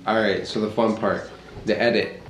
Alright, so the fun part, the edit.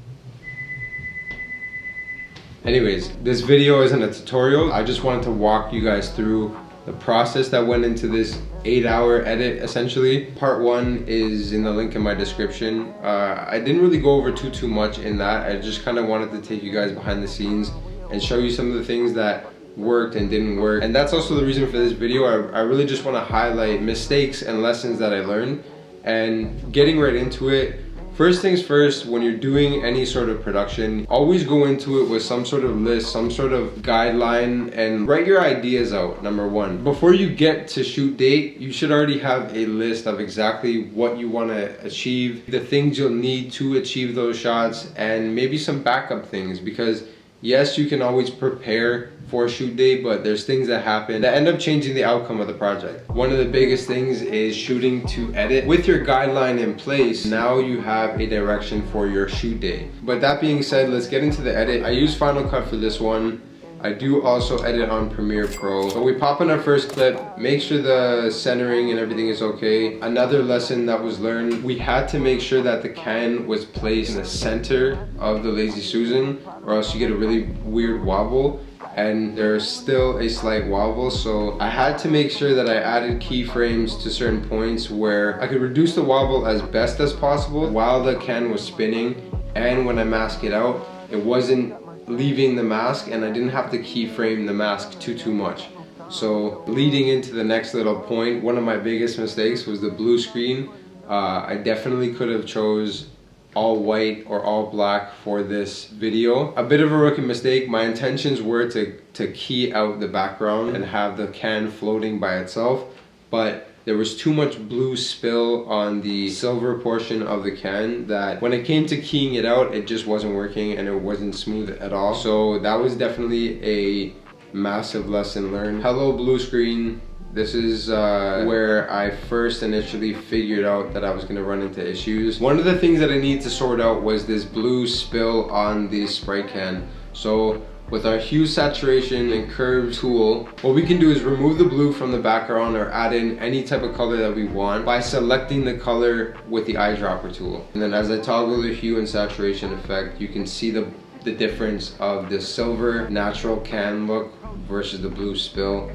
Anyways, this video isn't a tutorial. I just wanted to walk you guys through the process that went into this 8-hour edit, essentially. Part 1 is in the link in my description. I didn't really go over too much in that. I just kind of wanted to take you guys behind the scenes and show you some of the things that worked and didn't work. And that's also the reason for this video. I really just want to highlight mistakes and lessons that I learned. And getting right into it, first things first, when you're doing any sort of production, always go into it with some sort of list, some sort of guideline, and write your ideas out, number one. Before you get to shoot date, you should already have a list of exactly what you want to achieve, the things you'll need to achieve those shots, and maybe some backup things, because yes, you can always prepare for a shoot date, but there's things that happen that end up changing the outcome of the project. One of the biggest things is shooting to edit. With your guideline in place, now you have a direction for your shoot date. But that being said, let's get into the edit. I use Final Cut for this one. I do also edit on Premiere Pro. So we pop in our first clip, make sure the centering and everything is okay. Another lesson that was learned, we had to make sure that the can was placed in the center of the Lazy Susan, or else you get a really weird wobble. And there's still a slight wobble, so I had to make sure that I added keyframes to certain points where I could reduce the wobble as best as possible while the can was spinning, and when I mask it out, it wasn't leaving the mask and I didn't have to keyframe the mask too much. So leading into the next little point, one of my biggest mistakes was the blue screen. I definitely could have chose all white or all black for this video. A bit of a rookie mistake. My intentions were to key out the background and have the can floating by itself, but there was too much blue spill on the silver portion of the can that when it came to keying it out, it just wasn't working and it wasn't smooth at all. So that was definitely a massive lesson learned. Hello blue screen. This is where I first initially figured out that I was gonna run into issues. One of the things that I needed to sort out was this blue spill on the Sprite can. So with our hue, saturation, and curve tool, what we can do is remove the blue from the background or add in any type of color that we want by selecting the color with the eyedropper tool. And then as I toggle the hue and saturation effect, you can see the difference of the silver natural can look versus the blue spill.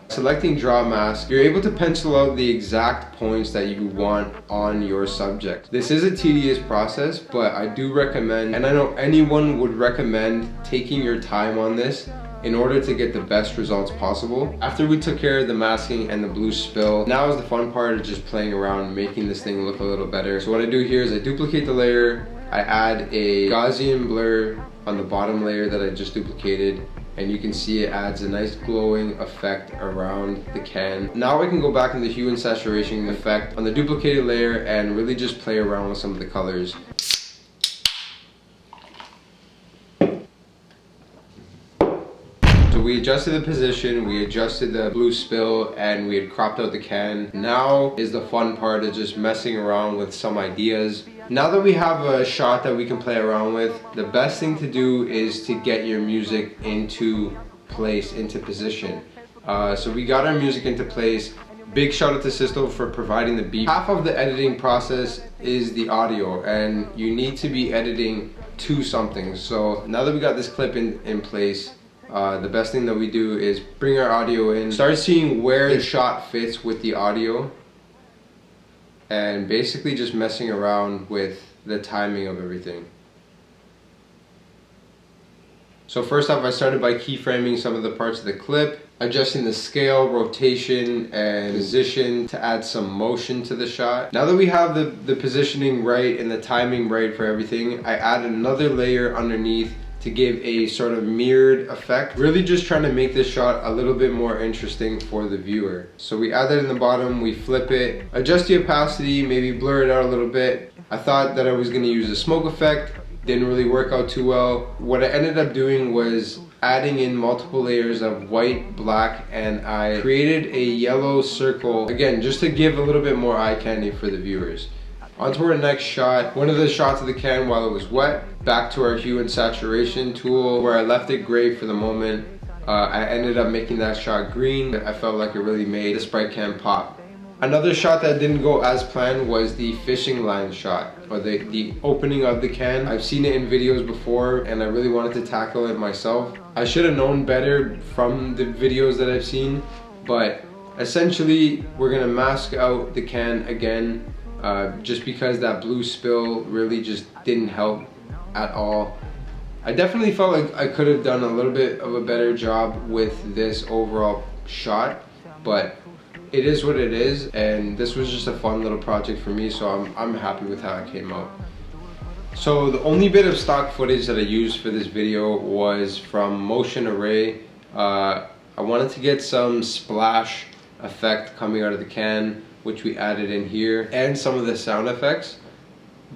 Selecting draw mask, you're able to pencil out the exact points that you want on your subject. This is a tedious process, but I do recommend, and I know anyone would recommend, taking your time on this in order to get the best results possible. After we took care of the masking and the blue spill, now is the fun part of just playing around, making this thing look a little better. So what I do here is I duplicate the layer, I add a Gaussian blur on the bottom layer that I just duplicated, and you can see it adds a nice glowing effect around the can. Now I can go back in the hue and saturation effect on the duplicated layer and really just play around with some of the colors. So we adjusted the position, we adjusted the blue spill, and we had cropped out the can. Now is the fun part of just messing around with some ideas. Now that we have a shot that we can play around with, the best thing to do is to get your music into place, into position. So we got our music into place. Big shout out to Sisto for providing the beat. Half of the editing process is the audio, and you need to be editing to something. So now that we got this clip in place, the best thing that we do is bring our audio in, start seeing where the shot fits with the audio, and basically just messing around with the timing of everything. So first off, I started by keyframing some of the parts of the clip, adjusting the scale, rotation, and position to add some motion to the shot. Now that we have the positioning right and the timing right for everything, I added another layer underneath to give a sort of mirrored effect. Really just trying to make this shot a little bit more interesting for the viewer. So we add that in the bottom, we flip it, adjust the opacity, maybe blur it out a little bit. I thought that I was gonna use a smoke effect, didn't really work out too well. What I ended up doing was adding in multiple layers of white, black, and I created a yellow circle, again, just to give a little bit more eye candy for the viewers. On to our next shot, one of the shots of the can while it was wet. Back to our hue and saturation tool where I left it gray for the moment. I ended up making that shot green. I felt like it really made the Sprite can pop. Another shot that didn't go as planned was the fishing line shot, or the opening of the can. I've seen it in videos before and I really wanted to tackle it myself. I should have known better from the videos that I've seen, but essentially we're gonna mask out the can again, just because that blue spill really just didn't help at all. I definitely felt like I could have done a little bit of a better job with this overall shot, but it is what it is, and this was just a fun little project for me, so I'm happy with how it came out. So the only bit of stock footage that I used for this video was from Motion Array. I wanted to get some splash effect coming out of the can, which we added in here, and some of the sound effects.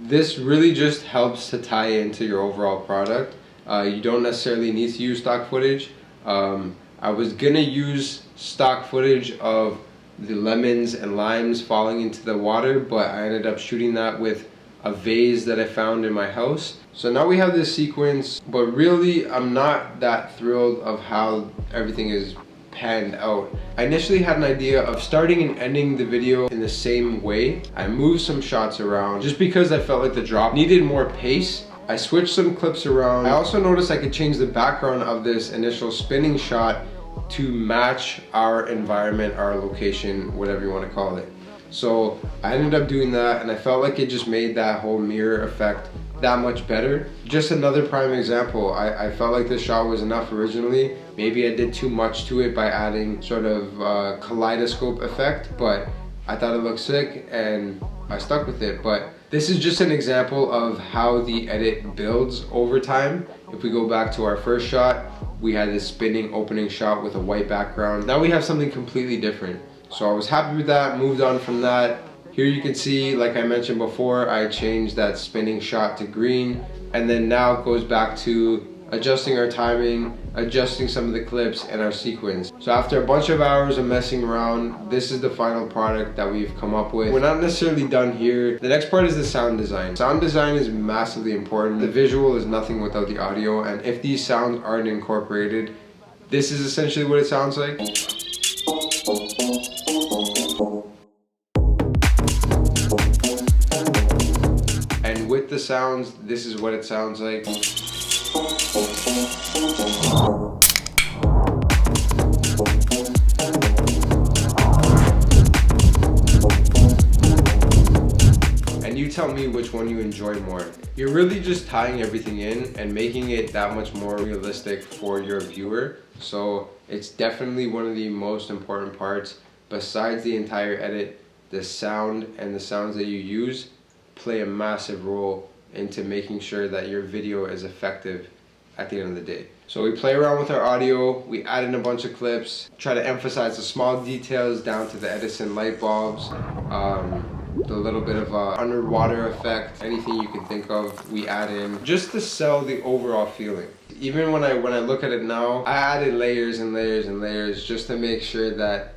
This really just helps to tie into your overall product. You don't necessarily need to use stock footage. I was gonna use stock footage of the lemons and limes falling into the water, but I ended up shooting that with a vase that I found in my house. So now we have this sequence, but really I'm not that thrilled of how everything is panned out. I initially had an idea of starting and ending the video in the same way. I moved some shots around just because I felt like the drop needed more pace. I switched some clips around. I also noticed I could change the background of this initial spinning shot to match our environment, our location, whatever you want to call it. So I ended up doing that, and I felt like it just made that whole mirror effect that much better. Just another prime example. I felt like this shot was enough originally. Maybe I did too much to it by adding sort of a kaleidoscope effect, but I thought it looked sick and I stuck with it. But this is just an example of how the edit builds over time. If we go back to our first shot, we had this spinning opening shot with a white background. Now we have something completely different. So I was happy with that, moved on from that. Here you can see, like I mentioned before, I changed that spinning shot to green, and then now it goes back to adjusting our timing, adjusting some of the clips and our sequence. So after a bunch of hours of messing around, this is the final product that we've come up with. We're not necessarily done here. The next part is the sound design. Sound design is massively important. The visual is nothing without the audio, and if these sounds aren't incorporated, this is essentially what it sounds like. And with the sounds, this is what it sounds like. And you tell me which one you enjoy more. You're really just tying everything in and making it that much more realistic for your viewer. So it's definitely one of the most important parts. Besides the entire edit, the sound and the sounds that you use play a massive role into making sure that your video is effective at the end of the day. So we play around with our audio, we add in a bunch of clips, try to emphasize the small details down to the Edison light bulbs, the little bit of a underwater effect, anything you can think of, we add in, just to sell the overall feeling. Even when I look at it now, I added layers and layers and layers just to make sure that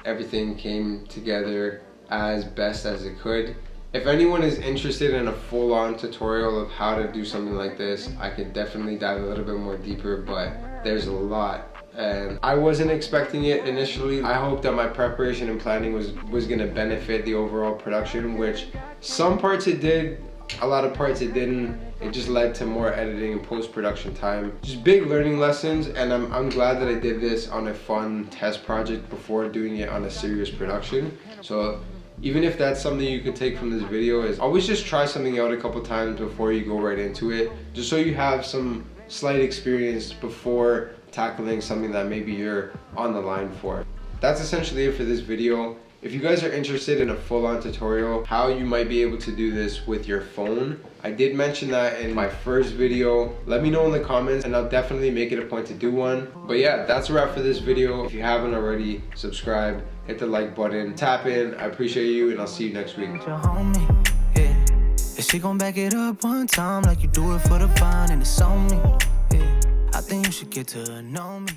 everything came together as best as it could. If anyone is interested in a full-on tutorial of how to do something like this, I could definitely dive a little bit more deeper, but there's a lot. And I wasn't expecting it initially. I hoped that my preparation and planning was gonna benefit the overall production, which some parts it did, a lot of parts it didn't. It just led to more editing and post-production time. Just big learning lessons, and I'm glad that I did this on a fun test project before doing it on a serious production. So even if that's something you could take from this video, is always just try something out a couple times before you go right into it, just so you have some slight experience before tackling something that maybe you're on the line for. That's essentially it for this video. If you guys are interested in a full-on tutorial, how you might be able to do this with your phone, I did mention that in my first video. Let me know in the comments and I'll definitely make it a point to do one. But yeah, that's a wrap for this video. If you haven't already, subscribe, hit the like button, tap in. I appreciate you and I'll see you next week. Is she gon' back it up one time like you do it for the fun and it's on me? I think you should get to know me.